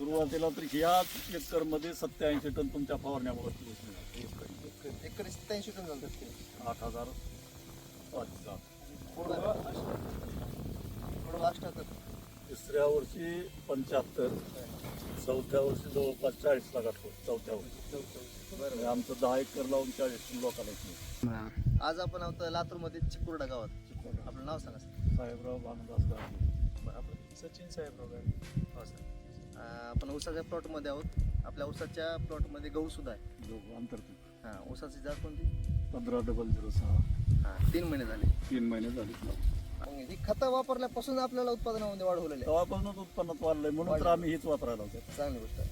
सुरुवातीला तर ह्याच एकरमध्ये 87 टन तुमच्या फवारण्यामुळे ऊस मिळाला. एकरी 87 टन झालं ते. 8,500. थोडं लास्ट तर तिसऱ्या वर्षी 75, चौथ्या वर्षी जवळपास 40 लाखात होत. चौथ्या वर्षी बरं. आमचं 10 एकर लावून 40 लोकांना मिळालं. आज आपण आहोत लातूरमध्ये चिकुर्डा गावात. आपलं नाव सांगा सर. साहेबराव भानुदास गावडे. आपलं सचिन साहेबराव गाडी. हो सर. आपण ऊसाच्या प्लॉटमध्ये आहोत. आपल्या ऊसाच्या प्लॉटमध्ये गहू सुद्धा आहे. दोघं आंतरपीक. हां, ऊसाची जात कोणती? 15,006. हां, 3 महिने झाले. 3 महिने झाले. मग ही खतं वापरल्यापासून आपल्याला उत्पादनामध्ये वाढ होलेली आहे. तेव्हापासूनच उत्पन्नात वाढलंय म्हणून तर आम्ही हीच वापरायला होतो. चांगली गोष्ट आहे.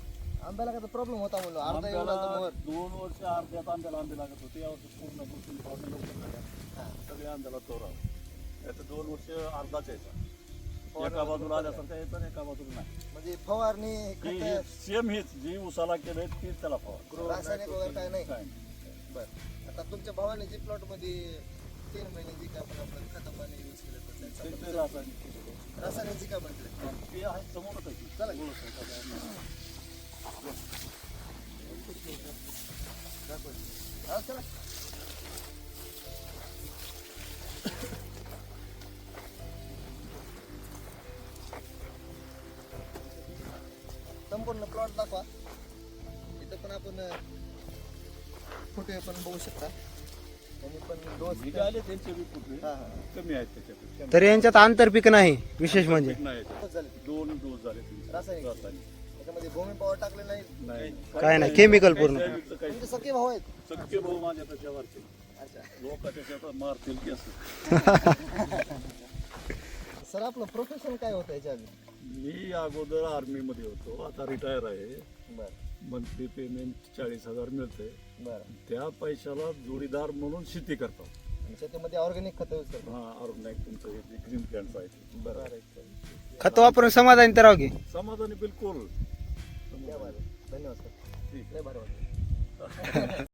आंब्याला काय प्रॉब्लेम होता म्हणलो अर्धा आंब्याला एवढा तर मोहर. 2 वर्ष अर्ध्यात आंब्याला आंबे लागत होते. यावर्षी पूर्ण गोष्टी पावणे लवकर झाल्या. सगळ्या आंब्याला तोरा. याचं 2 वर्ष अर्धाच यायचा. एका बाजूला आल्यासारखं यायचं आणि एका बाजूला नाही. म्हणजे फवारणी खतं, सेम हीच जी उसाला केलंय तीच त्याला फवार. रासायनिक वगैरे काय नाही. काय बरं. आता तुमच्या भावाने जी प्लॉटमध्ये 3 महिने जी काय आपण खतं पाणी यूज केलं तर ते त्याचा रासायनिक केलेलं. रासायनिक जी काय म्हटलं ते आहे समोरच आहे. चला. हा, चला. संपूर्ण प्लॉट दाखवा. इथं पण आपण फोटो पण बघू शकता. त्यांनी पण डोस निघाले त्यांचे बी कुठले हा हा कमी आहेत त्याच्यापेक्षा. तर यांच्यात आंतरपीक नाही विशेष म्हणजे. नाही याच्यात. झाले. 2 डोस झाले त्यांचे. रासायनिक. त्याच्यामध्ये भूमी पॉवर टाकले नाही. नाही काय नाही, chemical पूर्ण. जैविकचं काही तुमचे सगळे भाऊ आहेत. सख्खे भाऊ माझ्यापेक्षा वरचे. अच्छा लोकांच्या शेतात मारतील की असं. सर, आपलं प्रोफेशन काय होतं याच्या आधी? मी अगोदर आर्मीमध्ये होतो. आता रिटायर आहे. बरं मंथली पेमेंट 40,000 मिळते. बरं. त्या पैशाला जोडीदार म्हणून शेती करतो. आणि शेतीमध्ये ऑर्गॅनिक खतं यूज करतो. हा ऑर्गॅनिक तुमचं हे जे ग्रीन प्लॅन्ट आहे ते. बरं. खत वापरून समाधानी तर राहू की. समाधानी बिलकुल. धन्यवाद सर. ठीक आहे. लय भारी वाटलं.